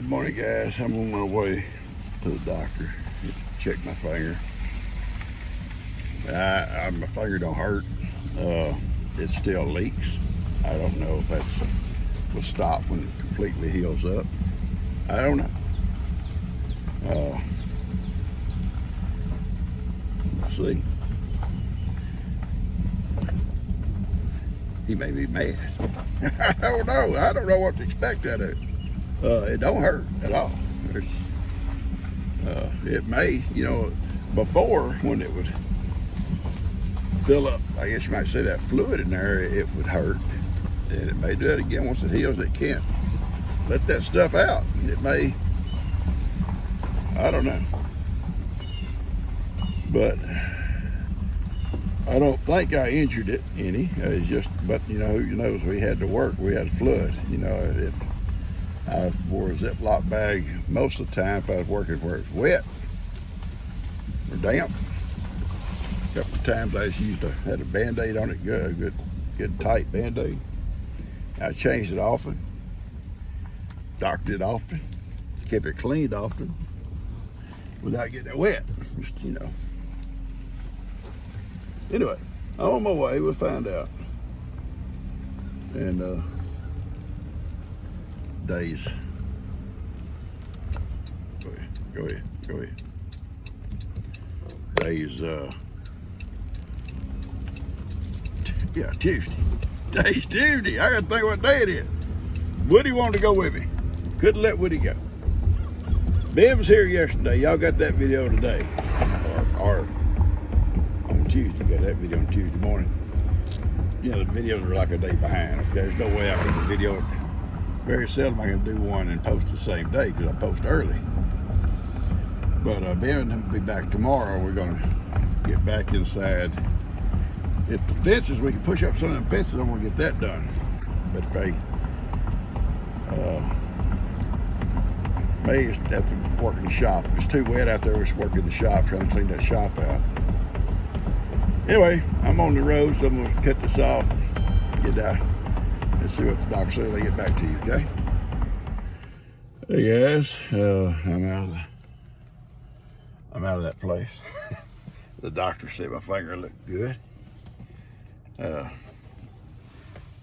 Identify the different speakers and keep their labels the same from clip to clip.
Speaker 1: Good morning, guys. I'm on my way to the doctor. Check my finger. My finger don't hurt. It still leaks. I don't know if that's will stop when it completely heals up. I don't know. See, he may be mad. I don't know. I don't know what to expect out of it. It don't hurt at all. It may, before when it would fill up, I guess you might say that fluid in there, it would hurt. And it may do it again once it heals. It can't let that stuff out. It may, I don't know. But I don't think I injured it any. It's just, but who knows, we had to work. We had fluid. If I wore a Ziploc bag most of the time, if I was working where it's wet or damp. A couple of times I just had a Band-Aid on it, good tight Band-Aid. I changed it often, docked it often, kept it cleaned often without getting it wet. Just, Anyway, I'm on my way, we'll find out. And days. Go ahead. Days, yeah, Tuesday. Day's Tuesday. I gotta think what day it is. Woody wanted to go with me. Couldn't let Woody go. Ben was here yesterday. Y'all got that video today. Or on Tuesday. Got that video on Tuesday morning. The videos are like a day behind. Okay, there's no way I can do a video. Very seldom I can do one and post the same day because I post early. But Ben will be back tomorrow. We're gonna get back inside. If the fences, we can push up some of them fences, I'm gonna get that done. But if they may just have to work in the shop. If it's too wet out there, we should work in the shop, trying to clean that shop out. Anyway, I'm on the road, so I'm gonna cut this off, get out, and see what the doctor says when I get back to you, okay? Hey guys, I'm out of that place. The doctor said my finger looked good,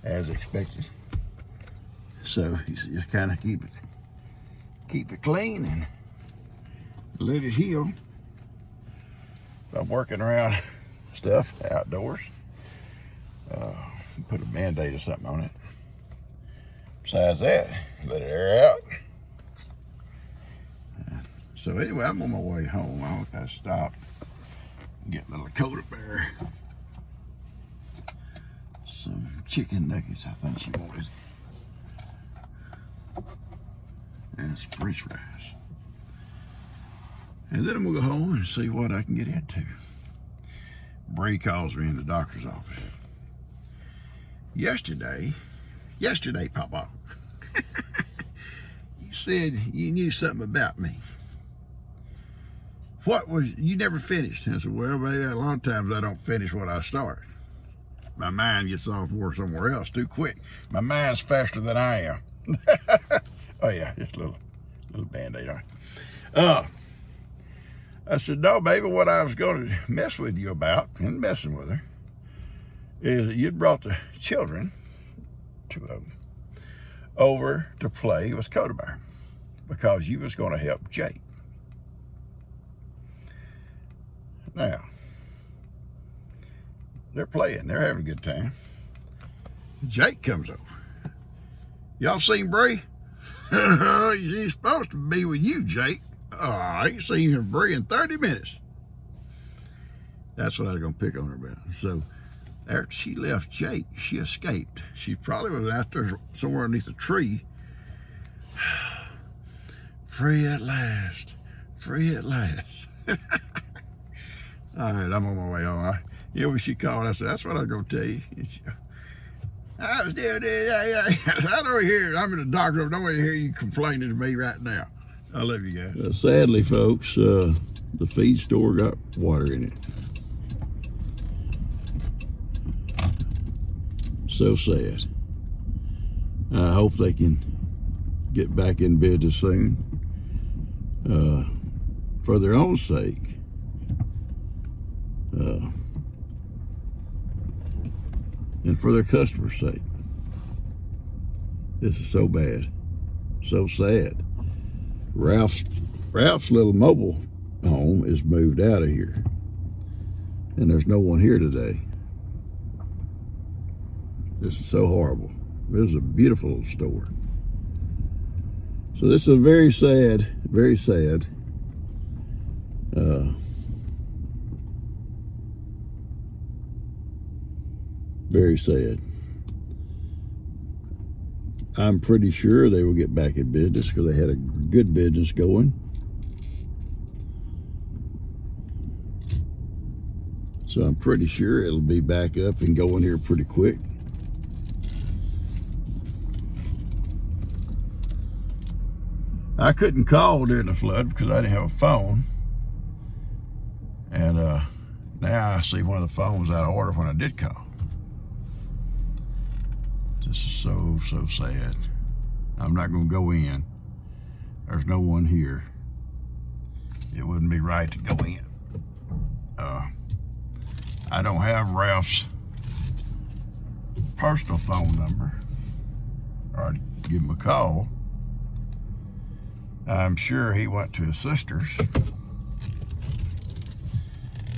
Speaker 1: as expected. So he said just kind of keep it clean and let it heal. I'm working around stuff outdoors. Put a Band-Aid or something on it. Besides that, let it air out. So anyway, I'm on my way home. I'll gotta stop and get a little Gator bear. Some chicken nuggets, I think she wanted. And some french fries. And then I'm gonna go home and see what I can get into. Bree calls me in the doctor's office. Yesterday, Papa, you said you knew something about me. You never finished? And I said, well, baby, a lot of times I don't finish what I start. My mind gets off more somewhere else too quick. My mind's faster than I am. Oh yeah, just a little Band-Aid on it. I said, no, baby, what I was going to mess with you about, and messing with her, is that you'd brought the children, 2 of them, over to play with Gator bear because you was going to help Jake. Now, they're playing, they're having a good time. Jake comes over. Y'all seen Bree? She's supposed to be with you, Jake. Oh, I ain't seen her Bree in 30 minutes. That's what I was gonna pick on her about. So after she left Jake, she escaped. She probably was out there somewhere underneath a tree. Free at last. Free at last. All right, I'm on my way home. When she called, I said, that's what I was gonna tell you. I was doing it. I don't hear it. I'm in the doctor. I don't want to hear you complaining to me right now. I love you guys. Sadly, folks, the feed store got water in it. So sad. I hope they can get back in business soon, for their own sake. And for their customers' sake. This is so bad, so sad. Ralph's little mobile home is moved out of here, and there's no one here today. This is so horrible. This is a beautiful little store. So this is very sad, very sad. Very sad. I'm pretty sure they will get back in business because they had a good business going. So I'm pretty sure it'll be back up and going here pretty quick. I couldn't call during the flood because I didn't have a phone. And now I see one of the phones out of order when I did call. This is so sad. I'm not going to go in. There's no one here. It wouldn't be right to go in. I don't have Ralph's personal phone number, or I'd give him a call. I'm sure he went to his sister's.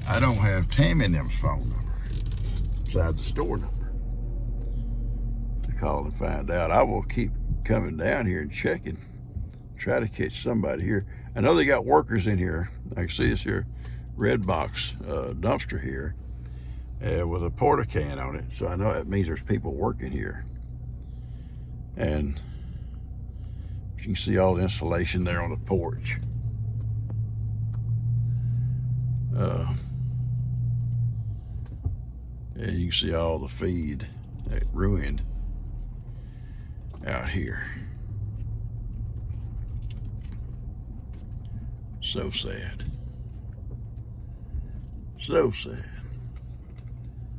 Speaker 1: I don't have Tammy and them's phone number besides the store number to call and find out. I will keep coming down here and checking, try to catch somebody here. I know they got workers in here. I can see this here red box dumpster here with a porta can on it, so I know that means there's people working here. And you can see all the insulation there on the porch. And you can see all the feed that ruined out here. So sad. So sad.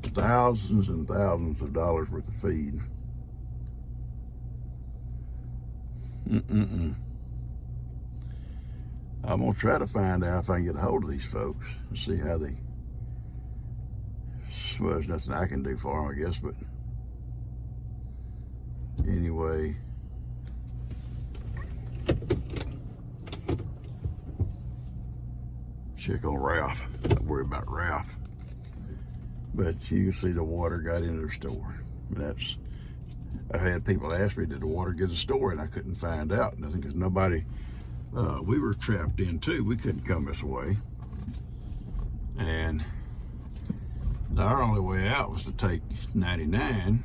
Speaker 1: Thousands and thousands of dollars worth of feed. I'm gonna try to find out if I can get a hold of these folks and see how they. Well, there's nothing I can do for them, I guess, but anyway. Check on Ralph. Don't worry about Ralph. But you can see the water got into their store. That's. I had people ask me, did the water get to the store? And I couldn't find out. Nothing, because nobody. We were trapped in too. We couldn't come this way. And our only way out was to take 99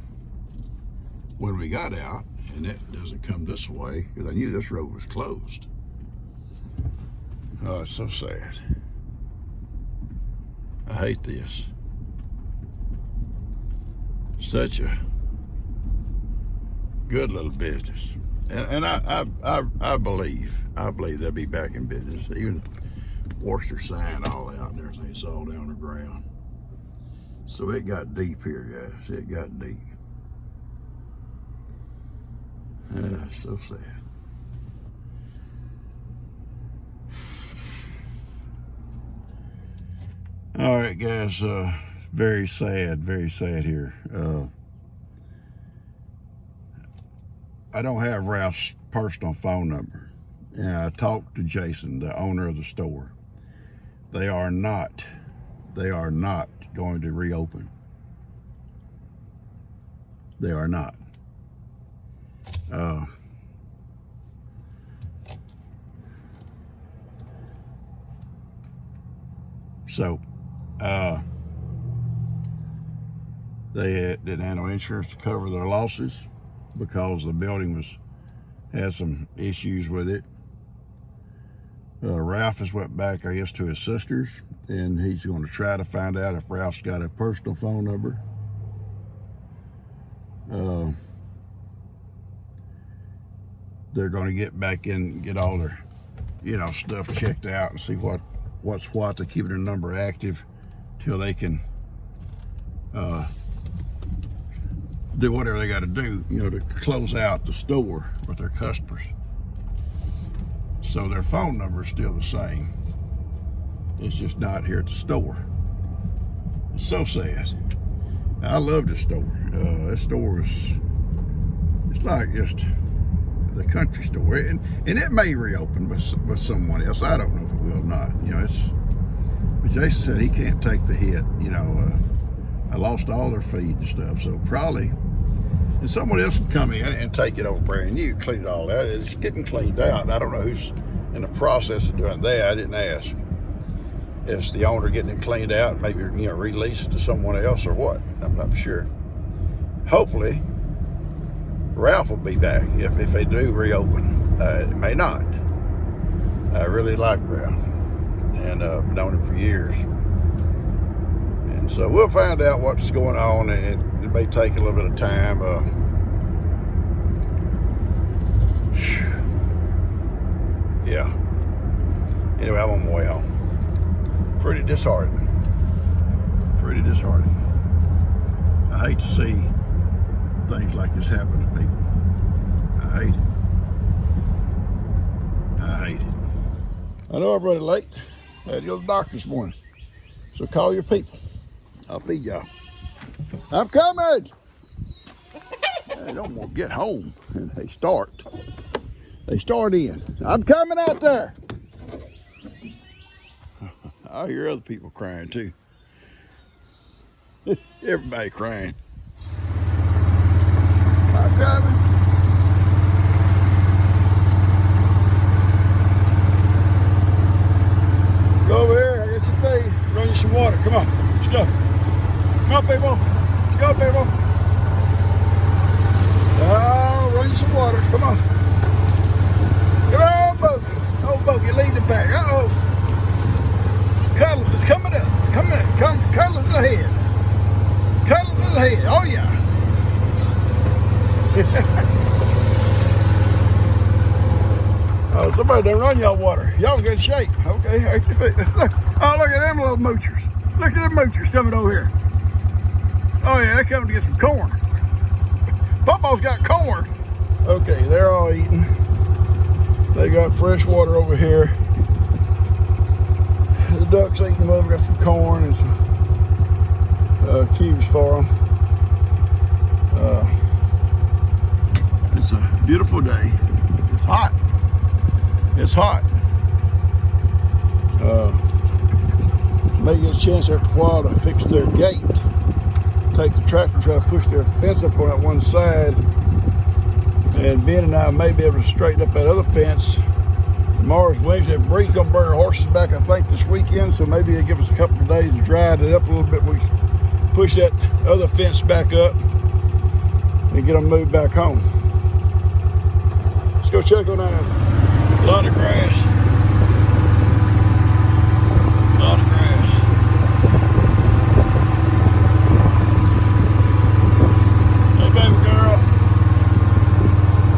Speaker 1: when we got out, and that doesn't come this way because I knew this road was closed. Oh, it's so sad. I hate this. Such a good little business, and I believe they'll be back in business. Even washed their sign all out and everything. It's all down the ground. So it got deep here, guys. It got deep. So sad. All right, guys. Very sad here. I don't have Ralph's personal phone number. And I talked to Jason, the owner of the store. They are not going to reopen. They are not. They didn't have no insurance to cover their losses because the building had some issues with it. Ralph has went back, I guess, to his sister's, and he's going to try to find out if Ralph's got a personal phone number. They're going to get back in, get all their, stuff checked out and see what's what to keep their number active till they can do whatever they got to do, to close out the store with their customers. So their phone number is still the same. It's just not here at the store. It's so sad. I love this store. This store is, it's like just the country store. And it may reopen with someone else. I don't know if it will or not. You know, but Jason said he can't take the hit. You know, I lost all their feed and stuff. So probably, and someone else can come in and take it over brand new, clean it all out. It's getting cleaned out. I don't know who's in the process of doing that. I didn't ask. Is the owner getting it cleaned out, maybe, you know, release it to someone else or what? I'm not sure. Hopefully, Ralph will be back if they do reopen. It may not. I really like Ralph, and I've known him for years. And so we'll find out what's going on, and it may take a little bit of time. Yeah. Anyway, I'm on my way home. Pretty disheartening. Pretty disheartening. I hate to see things like this happen to people. I hate it. I hate it. I know I'm running late. I had to go to the doctor this morning. So call your people. I'll feed y'all. I'm coming! I don't want to get home. And they start in. I'm coming out there. I hear other people crying too. Everybody crying. I'm coming. Go over here, I got some feed. Run you some water. Come on, let's go. Come on, people. Let's go, people. Oh, run you some water. Come on. Come on, Bogey. Oh, Bogey, lead the pack. Uh-oh. Cuddles is coming up. Cuddles ahead. Cuddles is ahead. Oh, yeah. Oh, somebody done run y'all water. Y'all in good shape. Okay, look. Oh, look at them little moochers. Look at them moochers coming over here. Oh, yeah, they're coming to get some corn. Papa's got corn. Okay, they're all eating. They got fresh water over here. The ducks eating well. We got some corn and some cubes for them. It's a beautiful day. It's hot. It's hot. May get a chance after a while to fix their gate. Take the tractor, try to push their fence up on that one side. And Ben and I may be able to straighten up that other fence. Tomorrow's Wednesday. Bree's gonna bring our horses back, I think, this weekend, so maybe it'll give us a couple of days to dry it up a little bit. We push that other fence back up and get them moved back home. Let's go check on that. A lot of grass. A lot of grass. Hey, baby girl.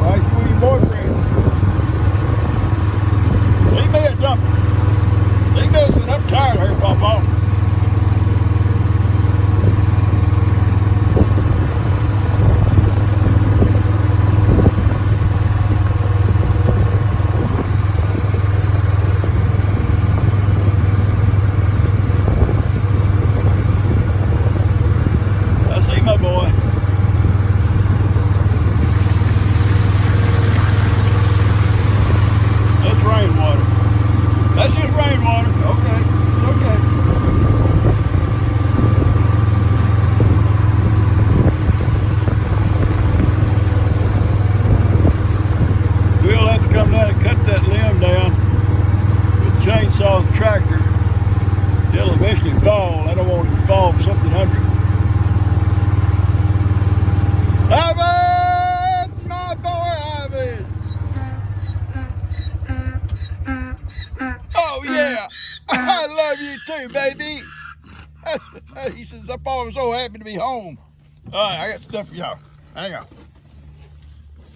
Speaker 1: Why you with your boyfriend? Leave me a dumper. Leave me a I'm tired of her, Papa. Tractor, it'll eventually fall. I don't want it to fall for something under it. Ivan! My boy Ivan! Oh yeah! I love you too, baby! He says, I'm always so happy to be home. Alright, I got stuff for y'all. Hang on.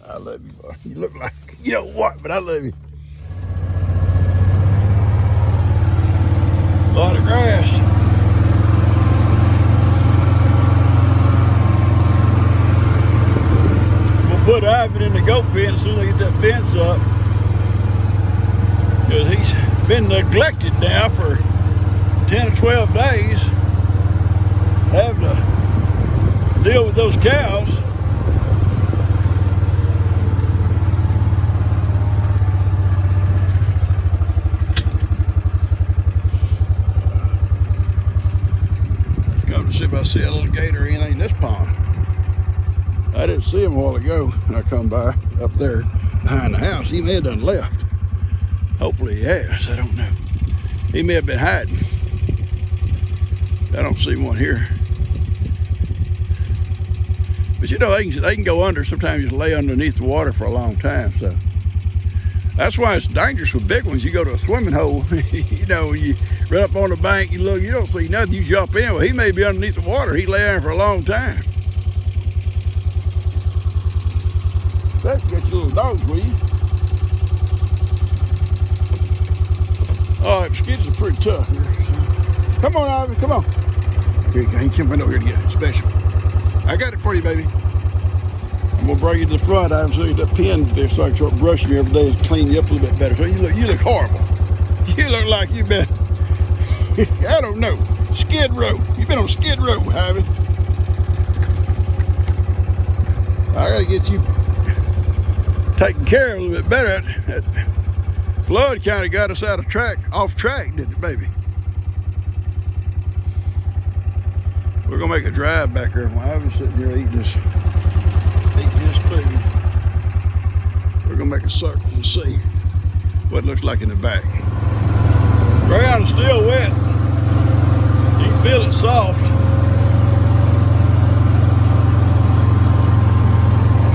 Speaker 1: I love you, boy. You look like, you know what, but I love you. A lot of grass. We'll put Ivan in the goat pen as soon as I get that fence up. because he's been neglected now for 10 or 12 days, having to deal with those cows. Let's go to see if I see a little gator or anything in this pond. I didn't see him a while ago when I come by up there behind the house. He may have done left. Hopefully he has, I don't know. He may have been hiding. I don't see one here. But you know, they can go under. Sometimes you lay underneath the water for a long time. So that's why it's dangerous with big ones. You go to a swimming hole, you know, you run up on the bank, you look, you don't see nothing, you jump in. Well, he may be underneath the water. He lay there for a long time. That get your little dogs with you. All right, mosquitoes are pretty tough here. Come on, Ivy, come on. Here you go. He came over here to get it special. I got it for you, baby. I'm gonna bring you to the front, Ivy, so you get that pin there so I can start brushing you every day and clean you up a little bit better. So you look horrible. You look like you've been, I don't know, Skid Row. You've been on Skid Row, Ivy. I gotta get you taken care of a little bit better. That flood kind of got us off track, didn't it, baby? We're gonna make a drive back there while I was sitting here eating this food. We're gonna make a circle and see what it looks like in the back. Ground is still wet. You can feel it soft.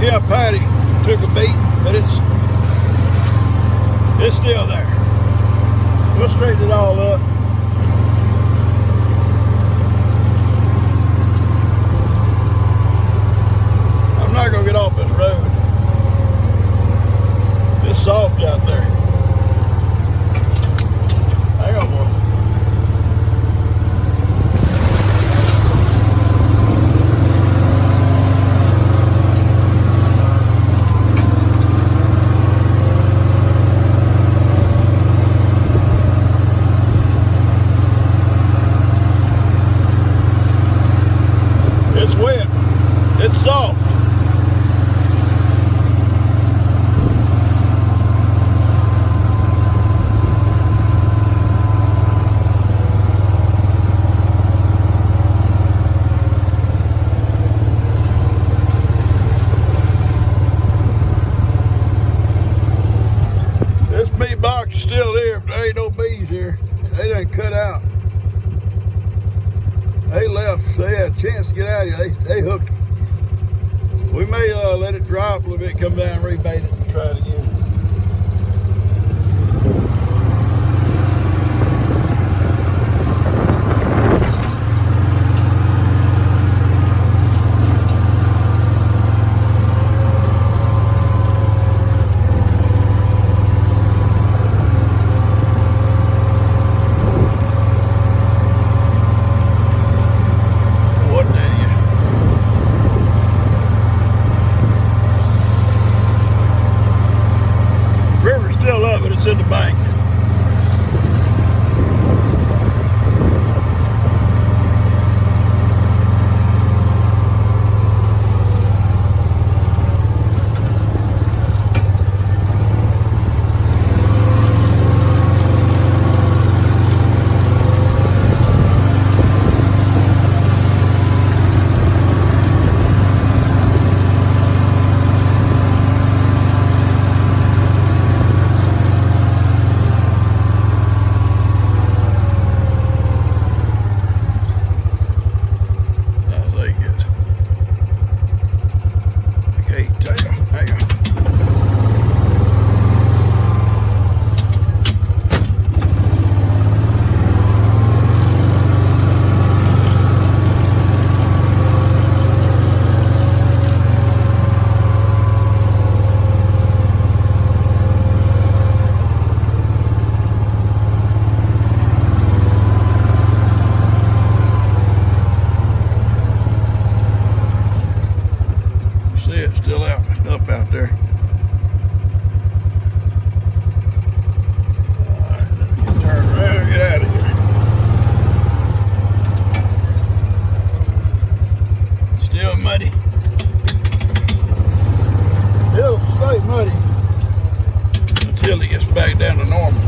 Speaker 1: Yeah, Patty took a beat, but it's still there. We'll straighten it all up. I'm not gonna get off this road. It's soft out there. Hang on, boy. It's wet. It's soft. This bee box is still there, but there ain't no bees here. They done cut out. They left. They had a chance to get out of here. They hooked it. We may let it drop a little bit, come down, rebait it, and try it again. It's in the bank. until it gets back down to normal.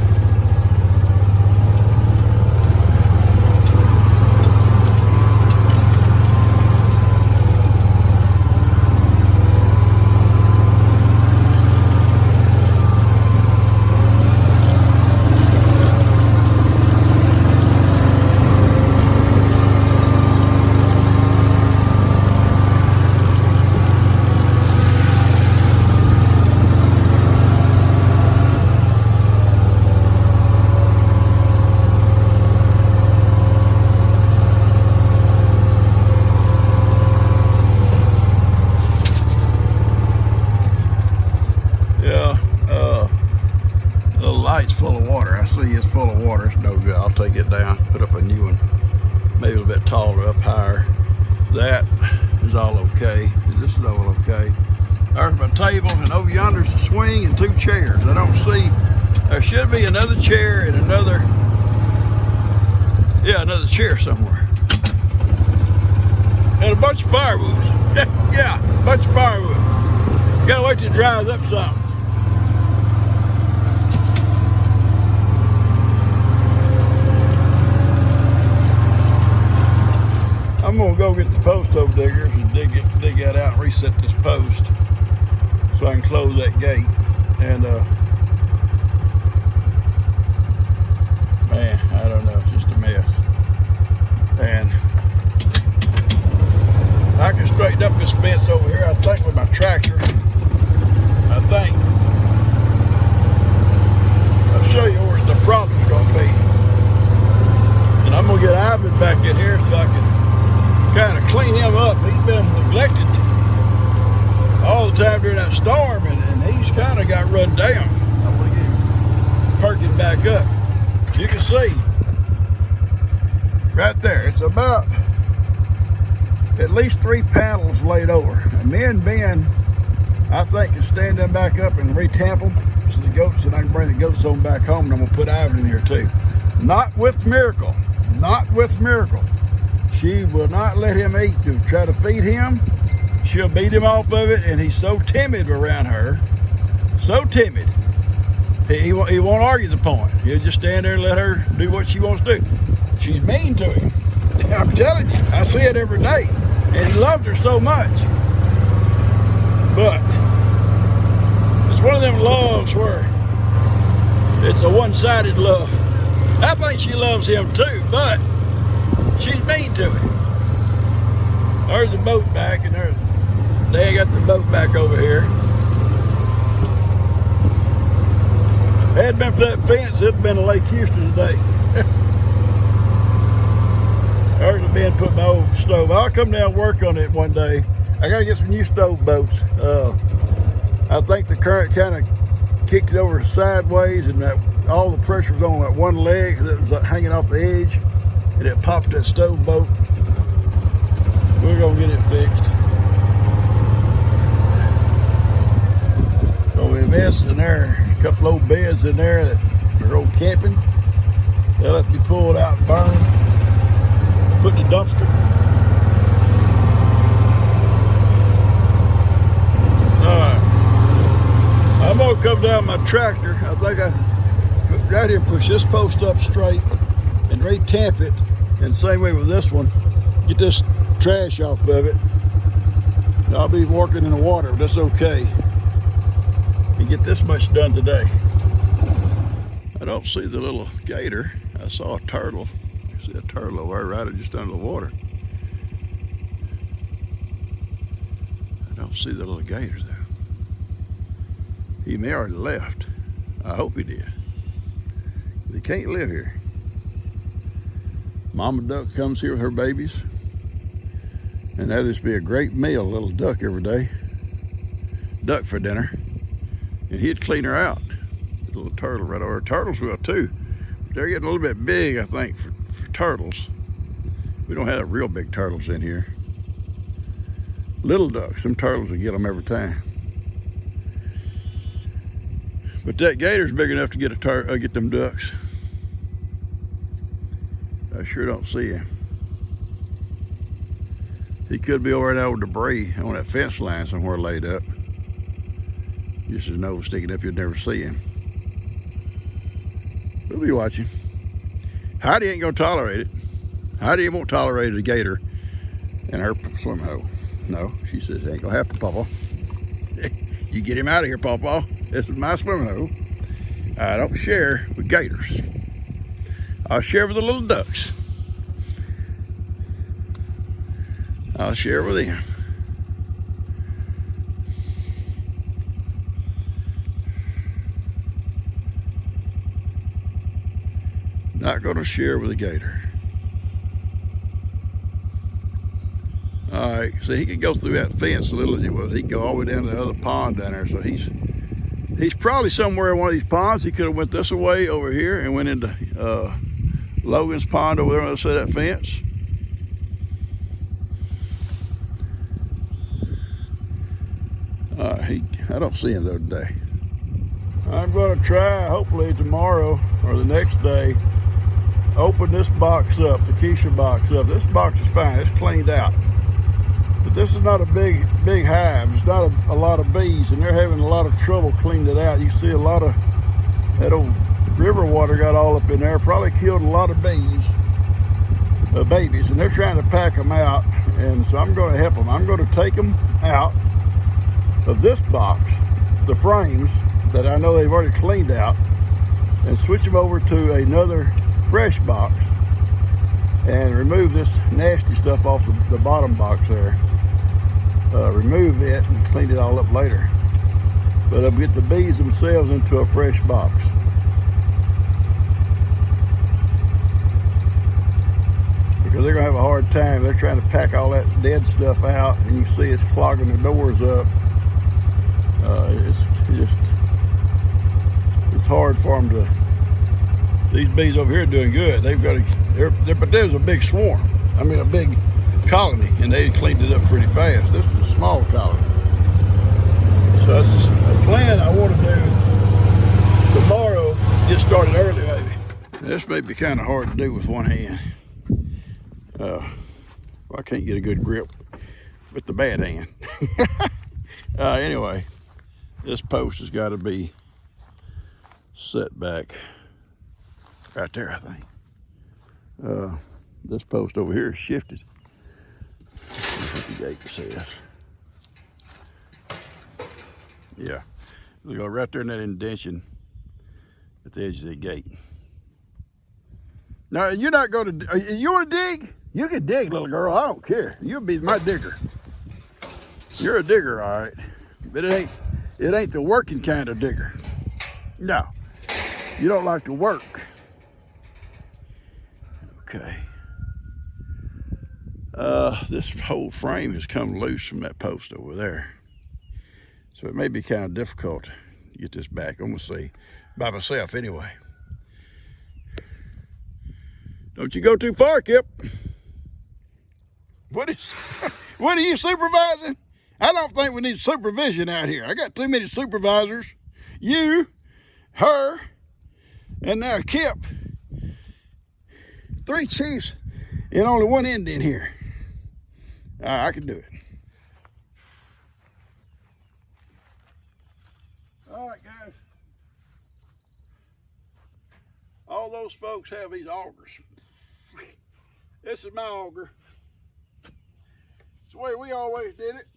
Speaker 1: Light's full of water. I see it's full of water. It's no good. I'll take it down, put up a new one, maybe a little bit taller, up higher. That is all okay. This is all okay. There's my table, and over yonder's the swing and 2 chairs. I don't see, there should be another chair and another chair somewhere. And a bunch of firewood. Yeah, a bunch of firewood. Gotta wait till it dries up some. I'm gonna go get the post hole diggers and dig that out and reset this post so I can close that gate. And man, I don't know, it's just a mess. And I can straighten up this fence over here, I think, with my tractor. I think. I'll show you where the problem's gonna be. And I'm gonna get Ivan back in here so I can kind of clean him up. He's been neglected all the time during that storm, and he's kind of got run down. I want to get him perking back up. You can see right there, it's about at least 3 panels laid over. And me and Ben, I think, can stand them back up and retamp them so the goats, and I can bring the goats on back home, and I'm gonna put Ivan in here too. Not with Miracle, not with Miracle. She will not let him eat. To try to feed him, she'll beat him off of it, and he's so timid around her, so timid. He won't argue the point. He'll just stand there and let her do what she wants to do. She's mean to him. I'm telling you, I see it every day, and he loves her so much. But it's one of them loves where it's a one-sided love. I think she loves him too, but she's mean to him. There's the boat back, and they got the boat back over here. Had it been for that fence, it'd been a Lake Houston today. There's the Ben put my old stove. I'll come down and work on it one day. I gotta get some new stove boats. I think the current kind of kicked it over sideways, and that all the pressure was on that one leg that was hanging off the edge. And it popped that stove boat. We're gonna get it fixed. So we invested in there, a couple old beds in there that are old camping. They'll have to be pulled out and burned, put in the dumpster. Alright. I'm gonna come down my tractor. I think I right here push this post up straight and retamp it, and same way with this one, get this trash off of it. I'll be working in the water, but that's okay. And get this much done today. I don't see the little gator. I saw a turtle. I see a turtle over there right just under the water. I don't see the little gator though. He may already left. I hope he did. He can't live here. Mama duck comes here with her babies, and that'd just be a great meal, a little duck every day. Duck for dinner. And he'd clean her out. A little turtle right over. Turtles will too. They're getting a little bit big, I think, for turtles. We don't have real big turtles in here. Little ducks, them turtles will get them every time. But that gator's big enough to get them ducks. I sure don't see him. He could be over that old debris on that fence line somewhere laid up. Just his nose sticking up, you'd never see him. We'll be watching. Heidi ain't gonna tolerate it. Heidi won't tolerate a gator in her swim hole. No, she says it ain't gonna happen, Papa. You get him out of here, Papa. This is my swim hole. I don't share with gators. I'll share with the little ducks. I'll share with them. Not gonna share with a gator. All right, so he could go through that fence, little as he was. He could go all the way down to the other pond down there. So he's probably somewhere in one of these ponds. He could have went this way over here and went into Logan's pond over there on the other side of that fence. I don't see him though today. I'm gonna try, hopefully tomorrow or the next day, open this box up, the Keisha box up. This box is fine, it's cleaned out. But this is not a big hive. It's not a lot of bees, and they're having a lot of trouble cleaning it out. You see a lot of that old river water got all up in there, probably killed a lot of bees, babies, and they're trying to pack them out. And so I'm going to help them. I'm going to take them out of this box, the frames that I know they've already cleaned out, and switch them over to another fresh box and remove this nasty stuff off the bottom box there. Remove it and clean it all up later. But I'll get the bees themselves into a fresh box. Because they're gonna have a hard time. They're trying to pack all that dead stuff out, and you see it's clogging the doors up. It's hard for them to. These bees over here are doing good. They've got but there's a big swarm. I mean a big colony, and they cleaned it up pretty fast. This is a small colony. So that's a plan I want to do tomorrow. Get started early maybe. This may be kind of hard to do with one hand. I can't get a good grip with the bad hand. Anyway, this post has got to be set back right there, I think. This post over here is shifted. That's what the Gator says. Yeah, it'll go right there in that indention at the edge of the gate. Now, you're not going to, you want to dig? You can dig, little girl, I don't care. You'll be my digger. You're a digger, all right. But it ain't the working kind of digger. No, you don't like to work. Okay. This whole frame has come loose from that post over there. So it may be kind of difficult to get this back. I'm gonna see by myself anyway. Don't you go too far, Kip. What are you supervising? I don't think we need supervision out here. I got too many supervisors. You, her, and now Kip. 3 chiefs and only 1 Indian here. I can do it. All right, guys. All those folks have these augers. This is my auger. It's the way we always did it.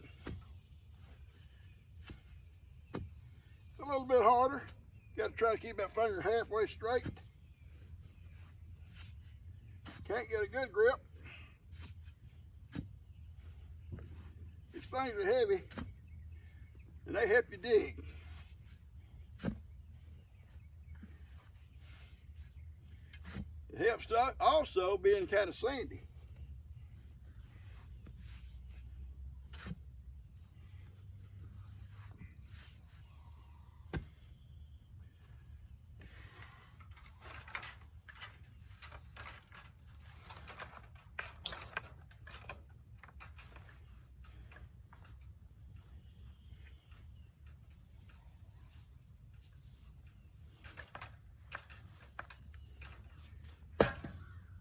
Speaker 1: It's a little bit harder. Got to try to keep that finger halfway straight. Can't get a good grip. These things are heavy, and they help you dig. It helps also being kind of sandy.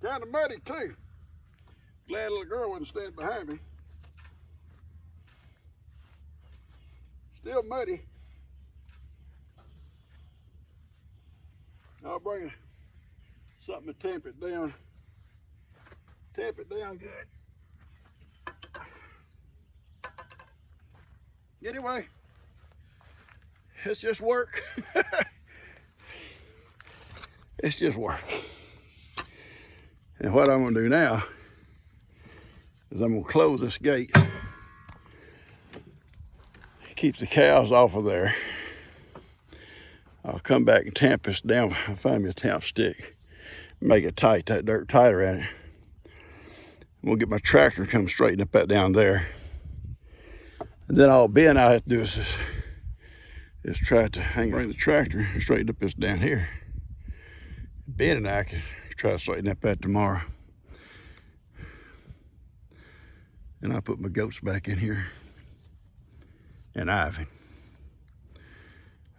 Speaker 1: Kind of muddy too. Glad little girl wouldn't stand behind me. Still muddy. I'll bring something to tamp it down. Tamp it down good. Anyway, it's just work. It's just work. And what I'm gonna do now is I'm gonna close this gate. Keeps the cows off of there. I'll come back and tamp this down. I'll find me a tamp stick. Make it tight, that dirt tight around it. I'm gonna get my tractor and come straighten up that down there. And then all Ben I have to do is try to bring the tractor and straighten up this down here. Ben and I can try to straighten up that tomorrow. And I'll put my goats back in here. And Ivy.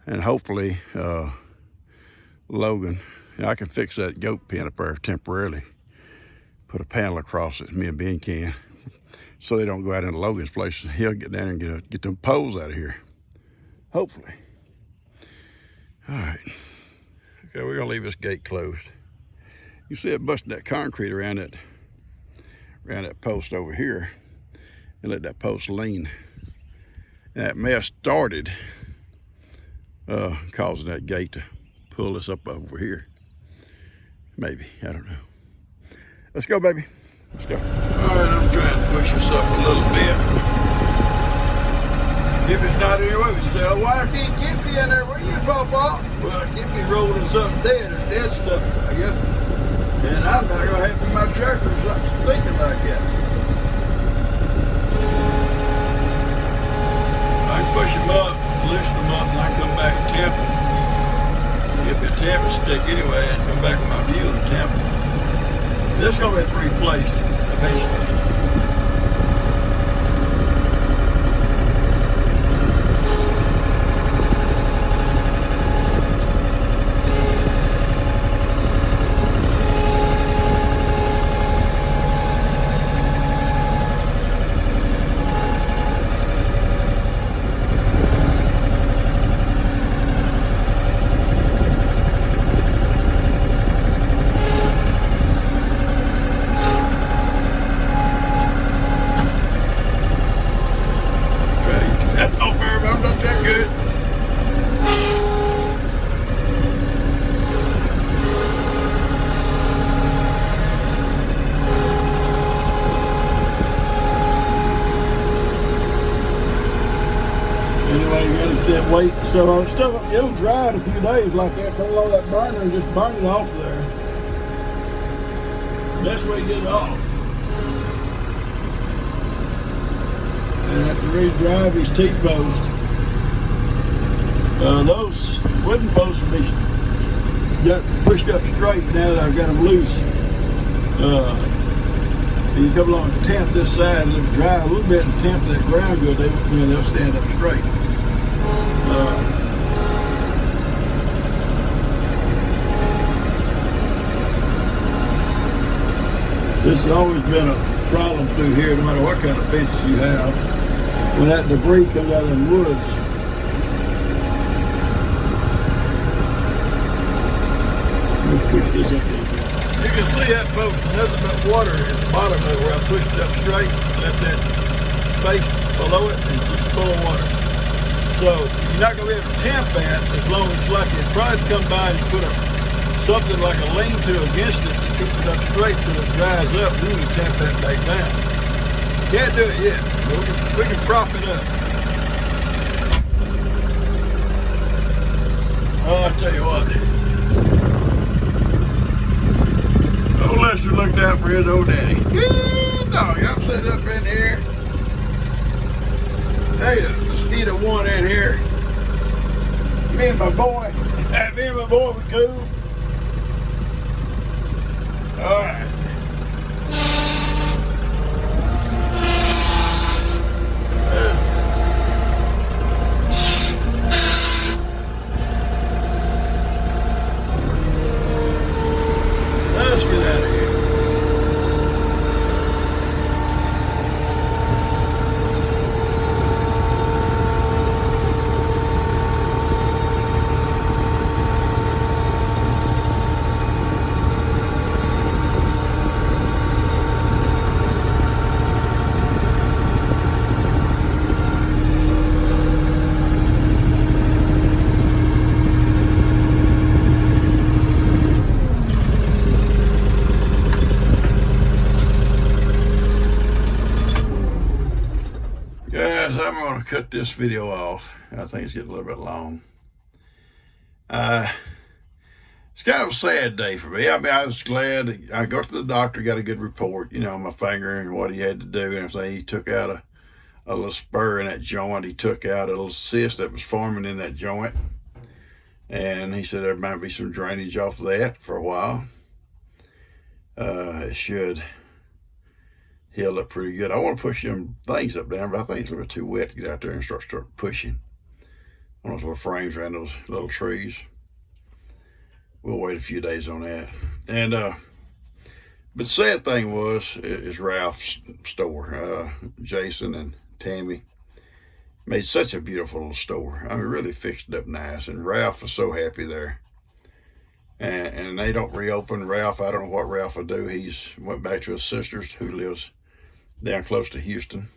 Speaker 1: And hopefully Logan, I can fix that goat pen up there temporarily. Put a panel across it, me and Ben can. So they don't go out into Logan's place. He'll get down there and get them poles out of here. Hopefully. All right. Okay, we're gonna leave this gate closed. You see it busting that concrete around that post over here and let that post lean. And that mess started causing that gate to pull us up over here. Maybe, I don't know. Let's go, baby. Let's go. All right, I'm trying to push this up a little bit. Kippy's not here with me. You say, oh, why can't Kippy in there? Where you, Papa? Well, Kippy rolling something dead or dead stuff, I guess. And I'm not gonna have my tractor stinking like that. I can push them up, loosen them up, and I can come back and tamp them. Give me a tamping stick anyway, and come back with my mule and tamp them. This is gonna have to be replaced eventually. That weight and stuff on stuff, it'll dry in a few days like that. Pull all that burner and just burn it off there. Best way to get it off. And have to re-drive these T-posts. Those wooden posts will be got pushed up straight now that I've got them loose. You come along and tamp this side, let it dry a little bit and tamp that ground good, they'll stand up straight. This has always been a problem through here, no matter what kind of fences you have. When that debris comes out of the woods, let me push this up a little bit. You can see that post, nothing but water at the bottom of it where I pushed it up straight, left that space below it, and just full of water. So you're not going to be able to tamp that as long as it's like it. Probably come by and put something like a lean-to against it to keep it up straight till it dries up. Then you can tamp that back down. Can't do it yet, but we can prop it up. Oh, I tell you what. Old Lester looked out for his old daddy. Yeah, dog, I'm sitting up in here. Hey, the mosquito one in here. Me and my boy, we cool. All right. Let's get out of here. cut this video off. I think it's getting a little bit long. It's kind of a sad day for me. I mean, I was glad. I got to the doctor, got a good report, you know, on my finger and what he had to do and everything. He took out a little spur in that joint. He took out a little cyst that was forming in that joint. And he said there might be some drainage off of that for a while. It should heal up pretty good. I want to push them things up there, but I think it's a little too wet to get out there and start pushing on those little frames around those little trees. We'll wait a few days on that. And but the sad thing is Ralph's store. Jason and Tammy made such a beautiful little store. I mean, really fixed it up nice. And Ralph was so happy there. And they don't reopen. Ralph, I don't know what Ralph will do. He's went back to his sister's who lives down close to Houston.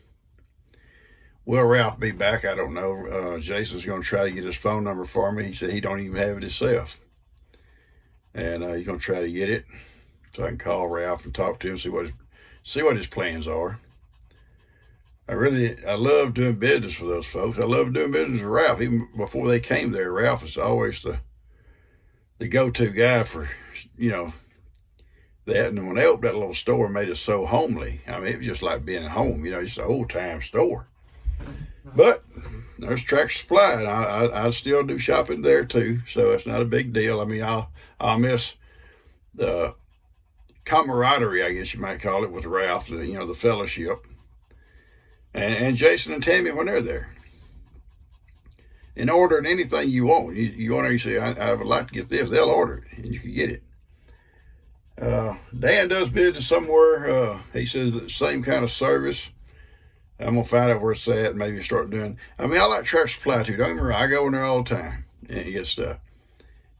Speaker 1: Will Ralph be back? I don't know. Jason's going to try to get his phone number for me. He said he don't even have it himself. And he's going to try to get it so I can call Ralph and talk to him, see what his plans are. I love doing business with those folks. I love doing business with Ralph. Even before they came there, Ralph was always the go-to guy for, you know, that. And when they opened that little store, it made it so homely. I mean, it was just like being at home, you know, just an old-time store. But there's Tractor Supply, and I still do shopping there too, so it's not a big deal. I mean, I'll miss the camaraderie, I guess you might call it, with Ralph, the fellowship. And Jason and Tammy when they're there. And ordering anything you want. You go there, you say, I would like to get this. They'll order it, and you can get it. Dan does business somewhere. He says the same kind of service. I'm going to find out where it's at and maybe start doing. I mean, I like Tractor Supply too. Don't get me wrong. I go in there all the time and get stuff.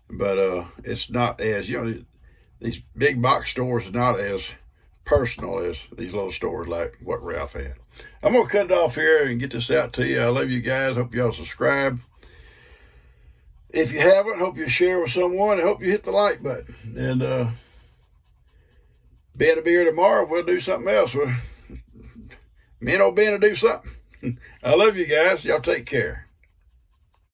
Speaker 1: But it's not as, these big box stores are not as personal as these little stores like what Ralph had. I'm going to cut it off here and get this out to you. I love you guys. Hope y'all subscribe. If you haven't, hope you share with someone. I hope you hit the like button. And Ben will be here tomorrow. We'll do something else. Me and old Ben will do something. I love you guys. Y'all take care.